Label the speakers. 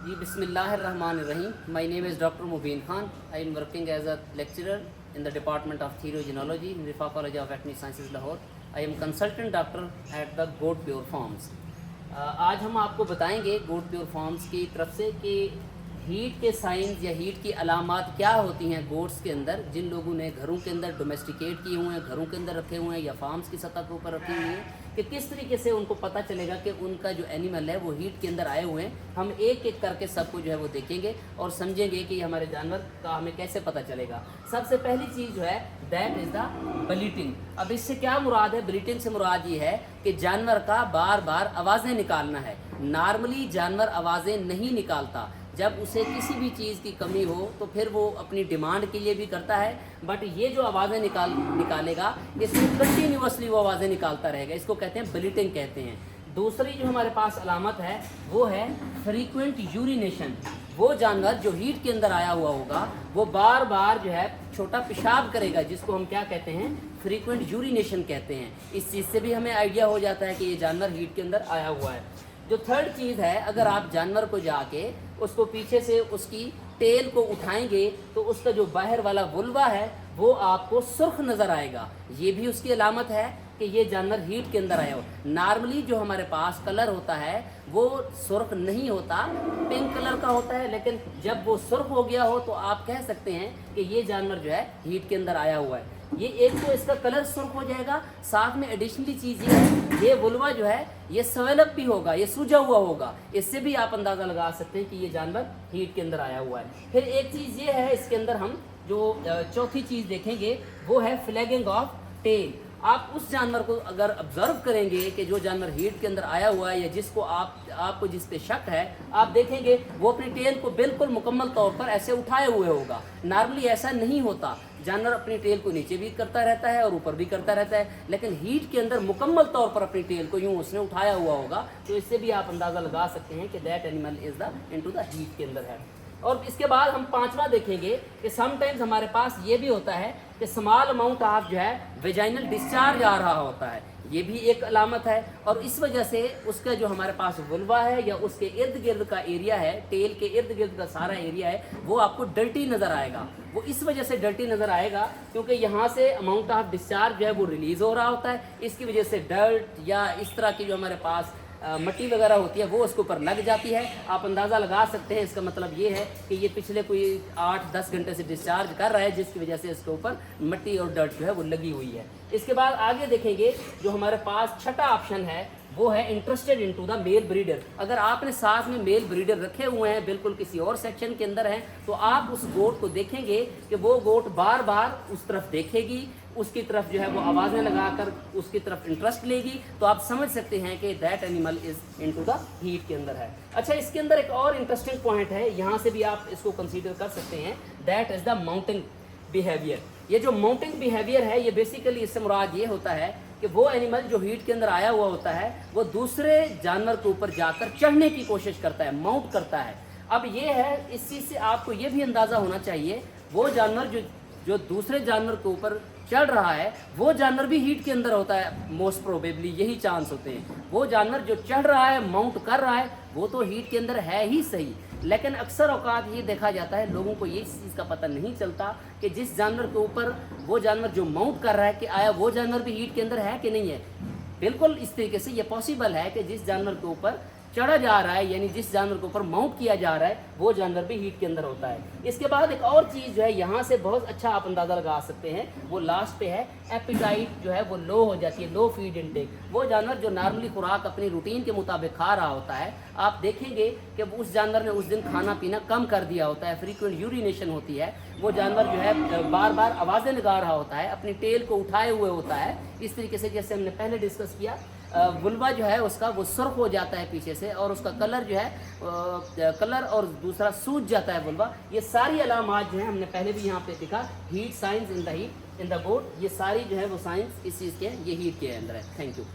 Speaker 1: जी बिस्मिल्लाहिर्रहमानिर्रहीम. My name is Dr. Mubin Khan. I am working as a lecturer in the Department of Therogenology in Rifa College of Veterinary Sciences, Lahore. I am consultant doctor at the Goat Pure Farms. आज हम आपको बताएंगे गोट pure farms की तरफ से कि heat के science या हीट की अलामात क्या होती हैं गोट्स के अंदर, जिन लोगों ने घरों के अंदर डोमेस्टिकेट किए हुए हैं, घरों के अंदर रखे हुए हैं या फार्म्स की सतह के ऊपर रखे हुए हैं, कि किस तरीके से उनको पता चलेगा कि उनका जो एनिमल है वो हीट के अंदर आए हुए हैं. हम एक एक करके सबको जो है वो देखेंगे और समझेंगे कि हमारे जानवर का हमें कैसे पता चलेगा. सबसे पहली चीज़ जो है दैट इज़ द ब्लीटिंग. अब इससे क्या मुराद है? ब्लीटिंग से मुराद ये है कि जानवर का बार बार आवाज़ें निकालना है. नॉर्मली जानवर आवाज़ें नहीं निकालता. जब उसे किसी भी चीज़ की कमी हो तो फिर वो अपनी डिमांड के लिए भी करता है, बट ये जो आवाज़ें निकालेगा इसमें कंटिन्यूसली वो आवाज़ें निकालता रहेगा. इसको कहते हैं ब्लीटिंग कहते हैं. दूसरी जो हमारे पास अलामत है वो है फ्रीक्वेंट यूरिनेशन. वो जानवर जो हीट के अंदर आया हुआ होगा वो बार बार जो है छोटा पेशाब करेगा, जिसको हम क्या कहते हैं? फ्रीक्वेंट यूरिनेशन कहते हैं. इस चीज़ से भी हमें आइडिया हो जाता है कि ये जानवर हीट के अंदर आया हुआ है. जो थर्ड चीज़ है, अगर आप जानवर को जाके उसको पीछे से उसकी टेल को उठाएंगे तो उसका जो बाहर वाला वुल्वा है वो आपको सुर्ख नज़र आएगा. ये भी उसकी अलामत है कि ये जानवर हीट के अंदर आया हो. नॉर्मली जो हमारे पास कलर होता है वो सुर्ख नहीं होता, पिंक कलर का होता है, लेकिन जब वो सुर्ख हो गया हो तो आप कह सकते हैं कि ये जानवर जो है हीट के अंदर आया हुआ है. ये एक तो इसका कलर सुर्ख हो जाएगा, साथ में एडिशनली चीज़ ये है ये वुल्वा जो है ये स्वेलअप भी होगा, ये सूजा हुआ होगा. इससे भी आप अंदाज़ा लगा सकते हैं कि ये जानवर हीट के अंदर आया हुआ है. फिर एक चीज़ ये है इसके अंदर हम जो चौथी चीज़ देखेंगे वो है फ्लैगिंग ऑफ टेल. आप उस जानवर को अगर ऑब्जर्व करेंगे कि जो जानवर हीट के अंदर आया हुआ है या जिसको आपको जिस पे शक है, आप देखेंगे वो अपनी टेल को बिल्कुल मुकम्मल तौर पर ऐसे उठाए हुए होगा. नॉर्मली ऐसा नहीं होता. जानवर अपनी टेल को नीचे भी करता रहता है और ऊपर भी करता रहता है, लेकिन हीट के अंदर मुकम्मल तौर पर अपनी टेल को यूँ उसने उठाया हुआ होगा. तो इससे भी आप अंदाज़ा लगा सकते हैं कि that animal is the into the heat के अंदर है. और इसके बाद हम पांचवा देखेंगे कि समटाइम्स हमारे पास ये भी होता है कि स्मॉल अमाउंट ऑफ जो है वेजाइनल डिस्चार्ज आ रहा होता है. ये भी एक अलामत है और इस वजह से उसका जो हमारे पास वुल्वा है या उसके इर्द गिर्द का एरिया है, टेल के इर्द गिर्द का सारा एरिया है, वो आपको डर्टी नज़र आएगा. वो इस वजह से डर्टी नज़र आएगा क्योंकि यहाँ से अमाउंट ऑफ डिस्चार्ज जो है वो रिलीज़ हो रहा होता है. इसकी वजह से डर्ट या इस तरह की जो हमारे पास मट्टी वगैरह होती है वो उसके ऊपर लग जाती है. आप अंदाज़ा लगा सकते हैं. इसका मतलब ये है कि ये पिछले कोई 8-10 घंटे से डिस्चार्ज कर रहा है, जिसकी वजह से इसके ऊपर मट्टी और डर्ट जो है वो लगी हुई है. इसके बाद आगे देखेंगे जो हमारे पास छठा ऑप्शन है वो है interested into the male breeder. अगर आपने साथ में मेल ब्रीडर रखे हुए हैं, बिल्कुल किसी और सेक्शन के अंदर हैं, तो आप उस गोट को देखेंगे कि वो गोट बार बार उस तरफ देखेगी, उसकी तरफ जो है वो आवाज़ें लगाकर उसकी तरफ इंटरेस्ट लेगी. तो आप समझ सकते हैं कि that animal is into the heat के अंदर है. अच्छा, इसके अंदर एक और इंटरेस्टिंग पॉइंट है, यहाँ से भी आप इसको कंसीडर कर सकते हैं. That is the mounting behaviour. ये जो माउंटिंग बिहेवियर है ये बेसिकली इससे मुराद ये होता है कि वो एनिमल जो हीट के अंदर आया हुआ होता है वो दूसरे जानवर के ऊपर जाकर चढ़ने की कोशिश करता है, माउंट करता है. अब ये है, इस चीज़ से आपको ये भी अंदाज़ा होना चाहिए वो जानवर जो दूसरे जानवर के ऊपर चढ़ रहा है वो जानवर भी हीट के अंदर होता है. मोस्ट प्रोबेबली यही चांस होते हैं. वो जानवर जो चढ़ रहा है, माउंट कर रहा है, वो तो हीट के अंदर है ही सही, लेकिन अक्सर औकात ये देखा जाता है लोगों को ये चीज़ का पता नहीं चलता कि जिस जानवर के ऊपर वो जानवर जो माउंट कर रहा है कि आया वो जानवर भी हीट के अंदर है कि नहीं है. बिल्कुल इस तरीके से ये पॉसिबल है कि जिस जानवर के ऊपर चढ़ा जा रहा है, यानी जिस जानवर के ऊपर माउंट किया जा रहा है, वो जानवर भी हीट के अंदर होता है. इसके बाद एक और चीज़ जो है यहाँ से बहुत अच्छा आप अंदाज़ा लगा सकते हैं, वो लास्ट पे है एपिटाइट जो है वो लो हो जाती है, लो फीड इनटेक. वो जानवर जो नॉर्मली खुराक अपनी रूटीन के मुताबिक खा रहा होता है, आप देखेंगे कि उस जानवर ने उस दिन खाना पीना कम कर दिया होता है, फ्रीक्वेंट यूरिनेशन होती है. वो जानवर जो है बार बार आवाज़ें निकाल रहा होता है, अपनी टेल को उठाए हुए होता है. इस तरीके से जैसे हमने पहले डिस्कस किया, वुल्वा जो है उसका वो सुर्ख हो जाता है पीछे से और उसका कलर जो है कलर और दूसरा सूज जाता है वुल्वा. ये सारी अलामात जो है हमने पहले भी यहाँ पे दिखा, heat science in the heat in the goat. ये सारी जो है वो साइंस इस चीज़ के ये हीट के अंदर है. Thank you.